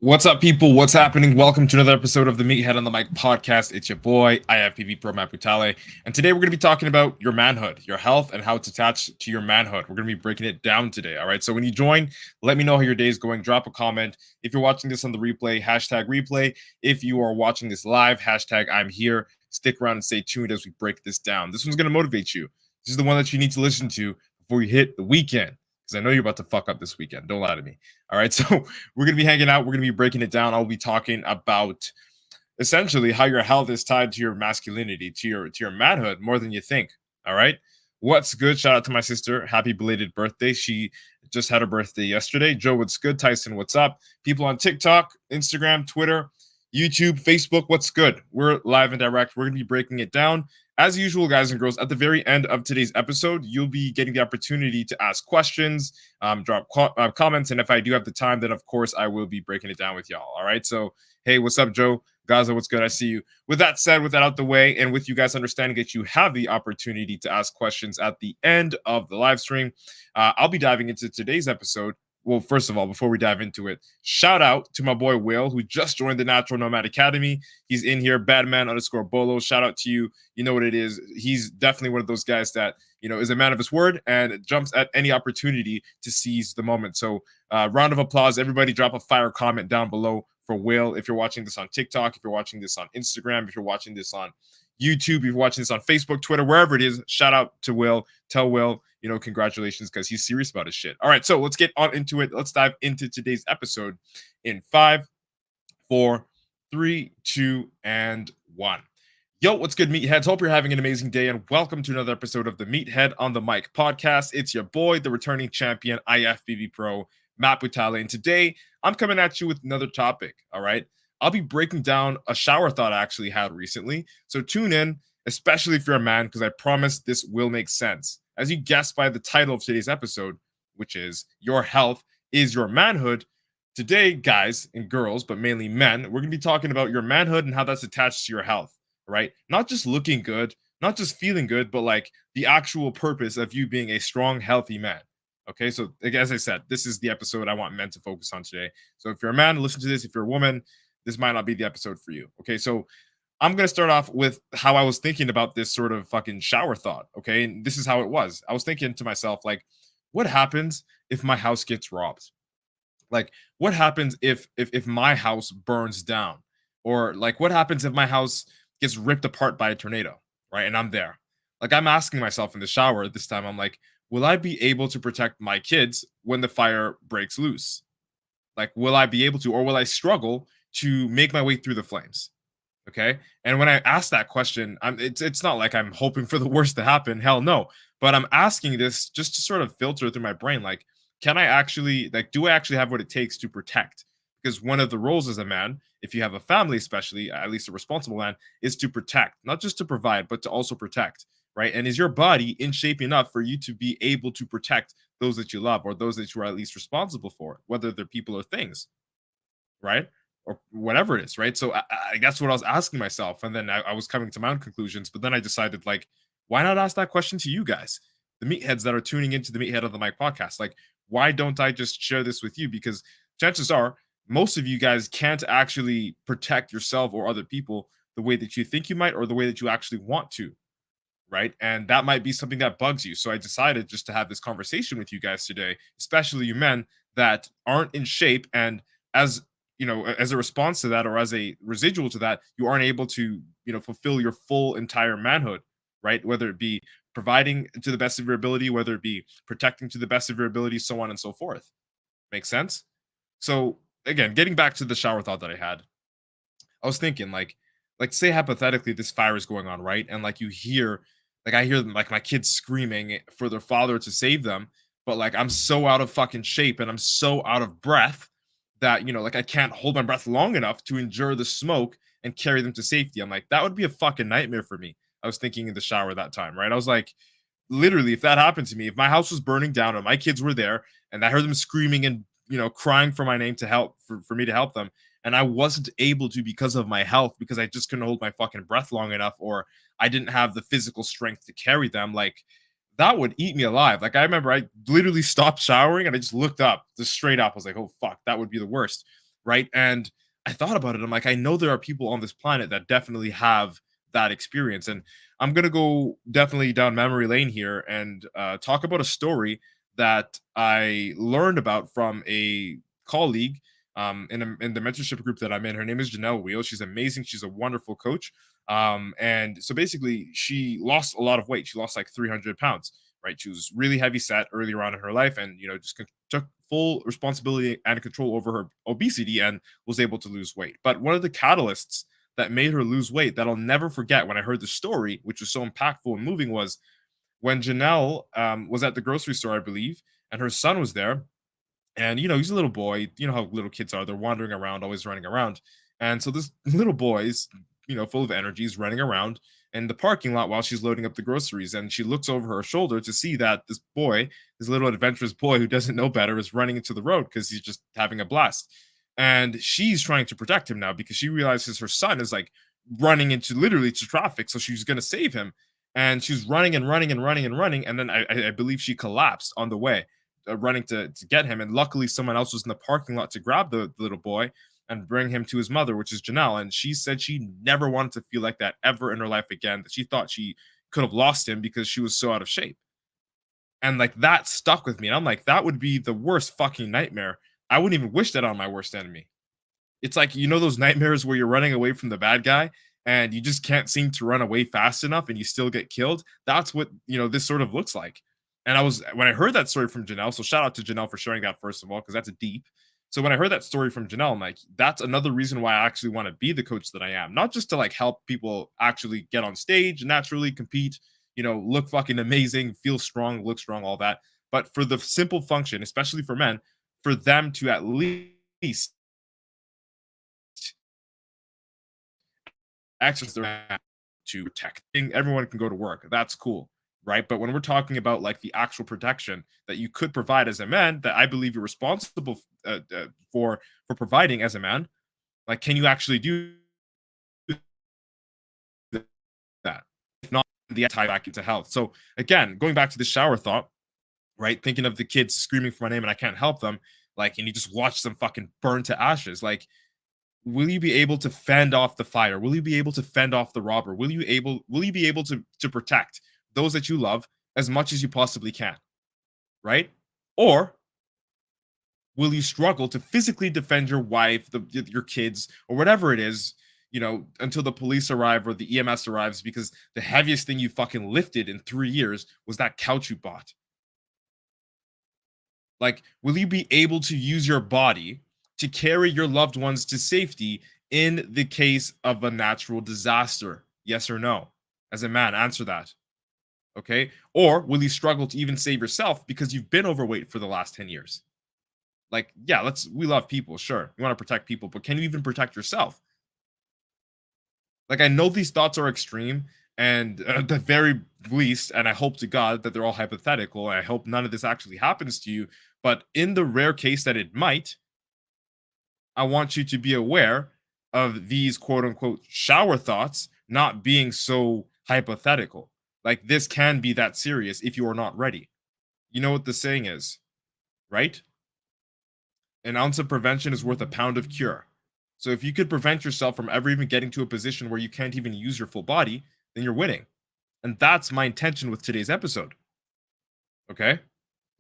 What's up, people? What's happening? Welcome to another episode of the Meathead on the Mic podcast. It's your boy, IFBB PRO and today we're going to be talking about your manhood, your health, and how it's attached to your manhood. We're going to be breaking it down today, all right? So when you join, let me know how your day is going. Drop a comment. If you're watching this on the replay, hashtag replay. If you are watching this live, hashtag I'm here. Stick around and stay tuned as we break this down. This one's going to motivate you. This is the one that you need to listen to before you hit the weekend, because I know you're about to fuck up this weekend. Don't lie to me. All right, so we're going to be hanging out. We're going to be breaking it down. I'll be talking about essentially how your health is tied to your masculinity, to your manhood more than you think. All right, what's good? Shout out to my sister. Happy belated birthday. She just had her birthday yesterday. Joe, what's good? Tyson, what's up? People on TikTok, Instagram, Twitter, YouTube, Facebook, what's good? We're live and direct. We're going to be breaking it down. As usual, guys and girls, at the very end of today's episode, you'll be getting the opportunity to ask questions, drop comments, and if I do have the time, then of course I will be breaking it down with y'all. All right, so hey, what's up, Joe? Gaza, what's good? I see you. With that said, with that out the way, and with you guys understanding that you have the opportunity to ask questions at the end of the live stream, I'll be diving into today's episode. Well, first of all, before we dive into it, shout out to my boy Will, who just joined the Natural Nomad Academy. He's in here, badman_bolo. Shout out to you. You know what it is. He's definitely one of those guys that, you know, is a man of his word and jumps at any opportunity to seize the moment. So round of applause. Everybody drop a fire comment down below for Will. If you're watching this on TikTok, if you're watching this on Instagram, if you're watching this on YouTube, if you're watching this on Facebook, Twitter, wherever it is, shout out to Will. Tell Will, you know, congratulations, because he's serious about his shit. All right, so let's get on into it. Let's dive into today's episode in 5, 4, 3, 2, and 1. Yo, what's good, meatheads? Hope you're having an amazing day, and welcome to another episode of the Meathead on the Mic podcast. It's your boy, the returning champion, IFBB Pro, Matt Butale, and today I'm coming at you with another topic, all right? I'll be breaking down a shower thought I actually had recently, so tune in, especially if you're a man, because I promise this will make sense. As you guessed by the title of today's episode, which is Your Health is Your Manhood, today, guys and girls, but mainly men, we're going to be talking about your manhood and how that's attached to your health, right? Not just looking good, not just feeling good, but like the actual purpose of you being a strong, healthy man. Okay, so as I said, this is the episode I want men to focus on today. So if you're a man, listen to this. If you're a woman, this might not be the episode for you. Okay, so I'm going to start off with how I was thinking about this sort of fucking shower thought. Okay, and this is how it was. I was thinking to myself, like, what happens if my house gets robbed? Like, what happens if my house burns down? Or like, what happens if my house gets ripped apart by a tornado, right? And I'm there. Like, I'm asking myself in the shower this time, I'm like, will I be able to protect my kids when the fire breaks loose? Like, will I be able to, or will I struggle to make my way through the flames? Okay. And when I ask that question, it's not like I'm hoping for the worst to happen. Hell no. But I'm asking this just to sort of filter through my brain. Like, can I actually, like, do I actually have what it takes to protect? Because one of the roles as a man, if you have a family, especially, at least a responsible man, is to protect, not just to provide, but to also protect. Right. And is your body in shape enough for you to be able to protect those that you love or those that you are at least responsible for, whether they're people or things? Right? Or whatever it is, right? So that's what I was asking myself. And then I was coming to my own conclusions, but then I decided, like, why not ask that question to you guys, the meatheads that are tuning into the Meathead of the Mic podcast? Like, why don't I just share this with you? Because chances are most of you guys can't actually protect yourself or other people the way that you think you might, or the way that you actually want to, right? And that might be something that bugs you. So I decided just to have this conversation with you guys today, especially you men that aren't in shape, and as you know, as a response to that, or as a residual to that, you aren't able to, you know, fulfill your full entire manhood, right? Whether it be providing to the best of your ability, whether it be protecting to the best of your ability, so on and so forth. Make sense? So again, getting back to the shower thought that I had, I was thinking, like say hypothetically this fire is going on, right? And like you hear, like I hear like my kids screaming for their father to save them, but like I'm so out of fucking shape and I'm so out of breath that, you know, like I can't hold my breath long enough to endure the smoke and carry them to safety. I'm like, that would be a fucking nightmare for me. I was thinking in the shower that time, right? I was like, literally, if that happened to me, if my house was burning down and my kids were there and I heard them screaming and, you know, crying for my name to help, for me to help them, and I wasn't able to because of my health, because I just couldn't hold my fucking breath long enough, or I didn't have the physical strength to carry them, like that would eat me alive. Like I remember I literally stopped showering and I just looked up, just straight up. I was like, oh fuck, that would be the worst. right? And I thought about it. I'm like, I know there are people on this planet that definitely have that experience. And I'm gonna go definitely down memory lane here and talk about a story that I learned about from a colleague in the mentorship group that I'm in. Her name is Janelle Wheel. She's amazing. She's a wonderful coach. And so basically, she lost a lot of weight. She lost like 300 pounds. Right, she was really heavy set earlier on in her life, and just took full responsibility and control over her obesity and was able to lose weight. But one of the catalysts that made her lose weight that I'll never forget when I heard the story, which was so impactful and moving, was when Janelle was at the grocery store, I believe, and her son was there. And he's a little boy. You know how little kids are. They're wandering around, always running around. And so this little boy is, full of energy, is running around in the parking lot while she's loading up the groceries. And she looks over her shoulder to see that this boy, this little adventurous boy who doesn't know better, is running into the road because he's just having a blast. And she's trying to protect him now because she realizes her son is like running into literally to traffic. So she's going to save him. And she's running and running and running and running. And then I believe she collapsed on the way, running to get him. And luckily, someone else was in the parking lot to grab the little boy and bring him to his mother, which is Janelle. And she said she never wanted to feel like that ever in her life again, that she thought she could have lost him because she was so out of shape. And like that stuck with me. And I'm like, that would be the worst fucking nightmare. I wouldn't even wish that on my worst enemy. It's like, those nightmares where you're running away from the bad guy and you just can't seem to run away fast enough and you still get killed. That's what, this sort of looks like. And when I heard that story from Janelle, so shout out to Janelle for sharing that, first of all, because that's a deep. So when I heard that story from Janelle, I'm like, that's another reason why I actually want to be the coach that I am. Not just to like help people actually get on stage, naturally compete, look fucking amazing, feel strong, look strong, all that. But for the simple function, especially for men, for them to at least access their to protecting. Everyone can go to work. That's cool, right? But when we're talking about like the actual protection that you could provide as a man, that I believe you're responsible for providing as a man, like, can you actually do that? If not, the tie back into health. So again, going back to the shower thought, right? Thinking of the kids screaming for my name and I can't help them, like, and you just watch them fucking burn to ashes, like. Will you be able to fend off the fire? Will you be able to fend off the robber? Will you be able to protect those that you love as much as you possibly can? Right? Or will you struggle to physically defend your wife, your kids, or whatever it is, until the police arrive or the EMS arrives, because the heaviest thing you fucking lifted in 3 years was that couch you bought? Like, will you be able to use your body to carry your loved ones to safety in the case of a natural disaster? Yes or no? As a man, answer that. Okay? Or will you struggle to even save yourself because you've been overweight for the last 10 years? Like, yeah, we love people, sure. We want to protect people, but can you even protect yourself? Like, I know these thoughts are extreme, and at the very least, and I hope to God that they're all hypothetical, and I hope none of this actually happens to you, but in the rare case that it might, I want you to be aware of these quote unquote shower thoughts not being so hypothetical. Like, this can be that serious if you are not ready. You know what the saying is, right? An ounce of prevention is worth a pound of cure. So if you could prevent yourself from ever even getting to a position where you can't even use your full body, then you're winning. And that's my intention with today's episode. Okay?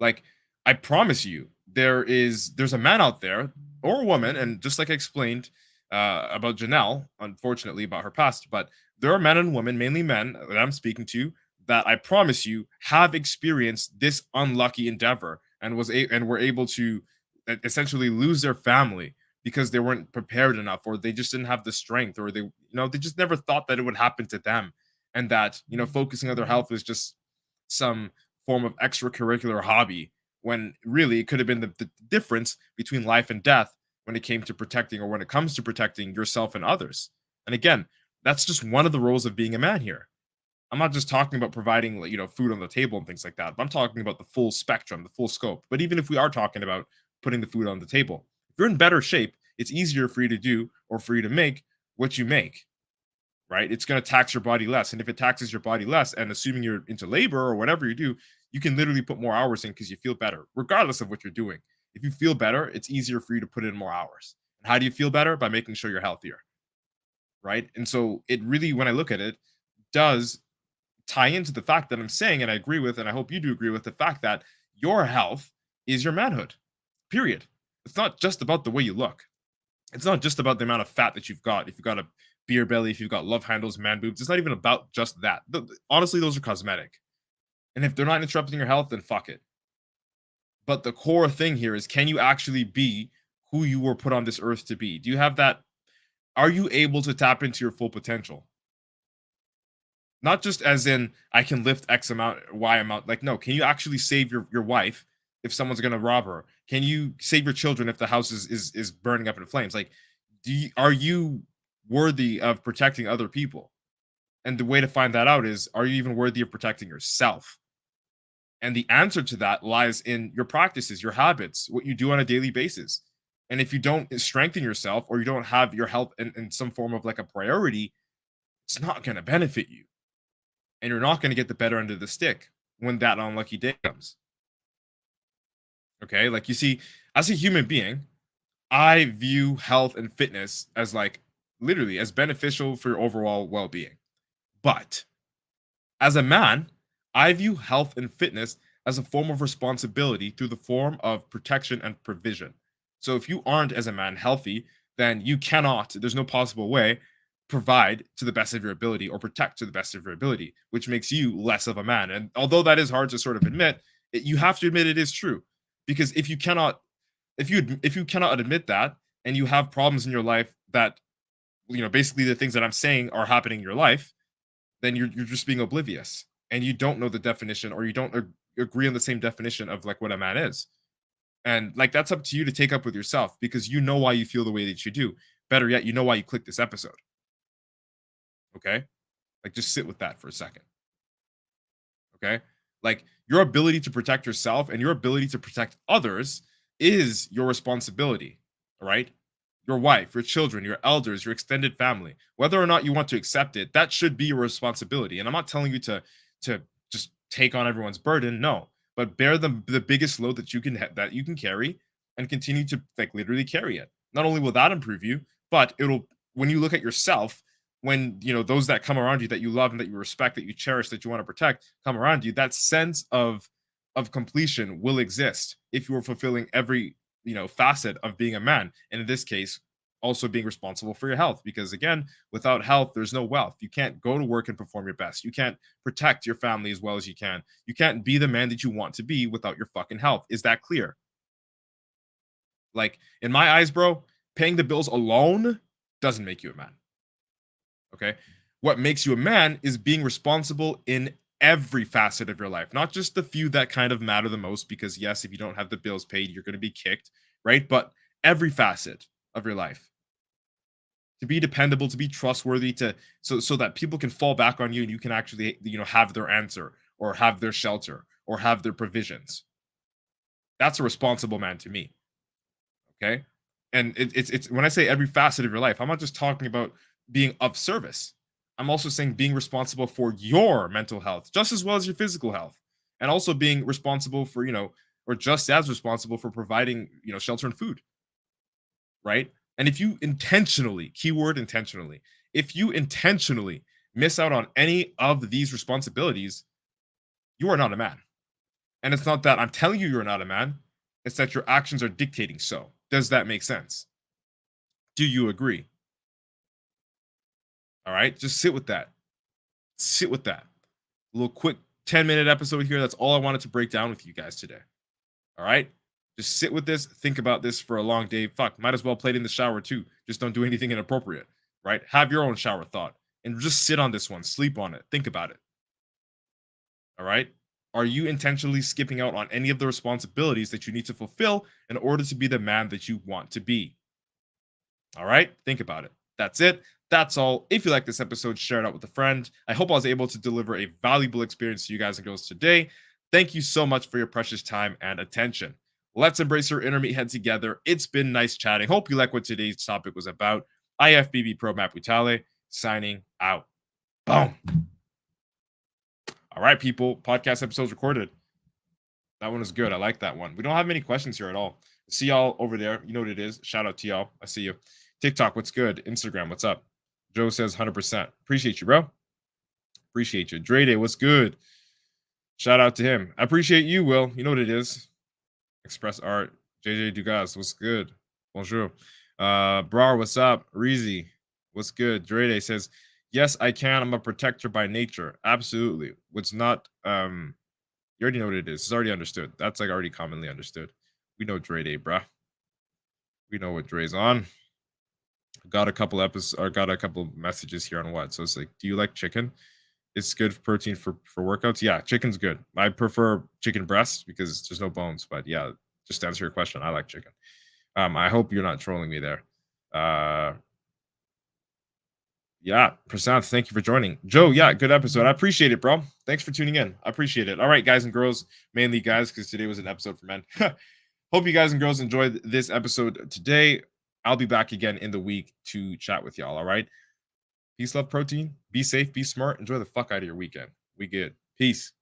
Like, I promise you, there's a man out there or a woman, and just like I explained about Janelle, unfortunately about her past, but there are men and women, mainly men that I'm speaking to, that I promise you have experienced this unlucky endeavor and were able to essentially lose their family because they weren't prepared enough, or they just didn't have the strength, or they just never thought that it would happen to them, and that focusing on their health was just some form of extracurricular hobby, when really it could have been the difference between life and death when it came to protecting, or when it comes to protecting yourself and others. And again, that's just one of the roles of being a man here. I'm not just talking about providing, food on the table and things like that, but I'm talking about the full spectrum, the full scope. But even if we are talking about putting the food on the table, if you're in better shape, it's easier for you to do, or for you to make what you make, right? It's going to tax your body less. And if it taxes your body less, and assuming you're into labor or whatever you do, you can literally put more hours in because you feel better, regardless of what you're doing. If you feel better, it's easier for you to put in more hours. How do you feel better? By making sure you're healthier, right? And so it really, when I look at it, does tie into the fact that I'm saying, and I agree with, and I hope you do agree with the fact that your health is your manhood. Period. It's not just about the way you look. It's not just about the amount of fat that you've got. If you've got a beer belly, if you've got love handles, man boobs, it's not even about just that. Honestly, those are cosmetic. And if they're not interrupting your health, then fuck it. But the core thing here is, can you actually be who you were put on this earth to be? Do you have that? Are you able to tap into your full potential? Not just as in, I can lift X amount, Y amount. Like, no, can you actually save your wife if someone's gonna rob her? Can you save your children if the house is burning up in flames? Like, are you worthy of protecting other people? And the way to find that out is, are you even worthy of protecting yourself? And the answer to that lies in your practices, your habits, what you do on a daily basis. And if you don't strengthen yourself, or you don't have your health in some form of like a priority, it's not going to benefit you. And you're not going to get the better end of the stick when that unlucky day comes. Okay. Like, you see, as a human being, I view health and fitness as like literally as beneficial for your overall well being. But as a man, I view health and fitness as a form of responsibility through the form of protection and provision. So if you aren't, as a man, healthy, then you cannot, there's no possible way, provide to the best of your ability or protect to the best of your ability, which makes you less of a man. And although that is hard to sort of admit, you have to admit it is true. Because if you cannot admit that, and you have problems in your life that, basically the things that I'm saying are happening in your life, then you're just being oblivious, and you don't know the definition, or you don't agree on the same definition of like what a man is. And like, that's up to you to take up with yourself, because you know why you feel the way that you do. Better yet, you know why you clicked this episode. Okay? Like, just sit with that for a second. Okay? Like, your ability to protect yourself and your ability to protect others is your responsibility. All right? Your wife, your children, your elders, your extended family. Whether or not you want to accept it, that should be your responsibility. And I'm not telling you to just take on everyone's burden, no, but bear the biggest load that you can carry, and continue to like literally carry it. Not only will that improve you, but it'll, when you look at yourself, when those that come around you, that you love and that you respect, that you cherish, that you want to protect, come around you, that sense of completion will exist if you are fulfilling every facet of being a man, and in this case also being responsible for your health. Because again, without health, there's no wealth. You can't go to work and perform your best. You can't protect your family as well as you can. You can't be the man that you want to be without your fucking health. Is that clear? Like, in my eyes, bro, paying the bills alone doesn't make you a man. Okay? What makes you a man is being responsible in every facet of your life, not just the few that kind of matter the most, because yes, if you don't have the bills paid, you're going to be kicked, right? But every facet of your life, to be dependable, to be trustworthy, to so that people can fall back on you, and you can actually have their answer, or have their shelter, or have their provisions. That's a responsible man to me. Okay? And it's when I say every facet of your life, I'm not just talking about being of service. I'm also saying being responsible for your mental health just as well as your physical health, and also being responsible for, or just as responsible for providing, shelter and food, right? And if you intentionally, keyword intentionally, if you intentionally miss out on any of these responsibilities, you are not a man. And it's not that I'm telling you you're not a man, it's that your actions are dictating so. Does that make sense? Do you agree? All right, just sit with that. Sit with that. A little quick 10-minute episode here. That's all I wanted to break down with you guys today. All right, just sit with this. Think about this for a long day. Fuck, might as well play it in the shower too. Just don't do anything inappropriate, right? Have your own shower thought, and just sit on this one. Sleep on it. Think about it. All right. Are you intentionally skipping out on any of the responsibilities that you need to fulfill in order to be the man that you want to be? All right, think about it. That's it. That's all. If you like this episode, share it out with a friend. I hope I was able to deliver a valuable experience to you guys and girls today. Thank you so much for your precious time and attention. Let's embrace our inner meathead together. It's been nice chatting. Hope you like what today's topic was about. IFBB PRO Matt Butale signing out. Boom. All right, people. Podcast episodes recorded. That one was good. I like that one. We don't have many questions here at all. See y'all over there. You know what it is. Shout out to y'all. I see you. TikTok, what's good? Instagram, what's up? Joe says 100%. Appreciate you, bro. Appreciate you. Dre Day, what's good? Shout out to him. I appreciate you, Will. You know what it is. Express Art. JJ Dugas, what's good? Bonjour. Brar, what's up? Reezy, what's good? Dre Day says, yes, I can. I'm a protector by nature. Absolutely. What's not, you already know what it is. It's already understood. That's like already commonly understood. We know Dre Day, bruh. We know what Dre's on. Got a couple episodes, or got a couple messages here on what. So it's like, do you like chicken? It's good protein for workouts. Yeah, chicken's good. I prefer chicken breast because there's no bones. But yeah, just to answer your question, I like chicken. I hope you're not trolling me there. Yeah, Prasanth, thank you for joining. Joe, yeah, good episode. I appreciate it, bro. Thanks for tuning in. I appreciate it. All right, guys and girls, mainly guys, because today was an episode for men. Hope you guys and girls enjoyed this episode today. I'll be back again in the week to chat with y'all. All right. Peace, love, protein. Be safe, be smart. Enjoy the fuck out of your weekend. We good. Peace.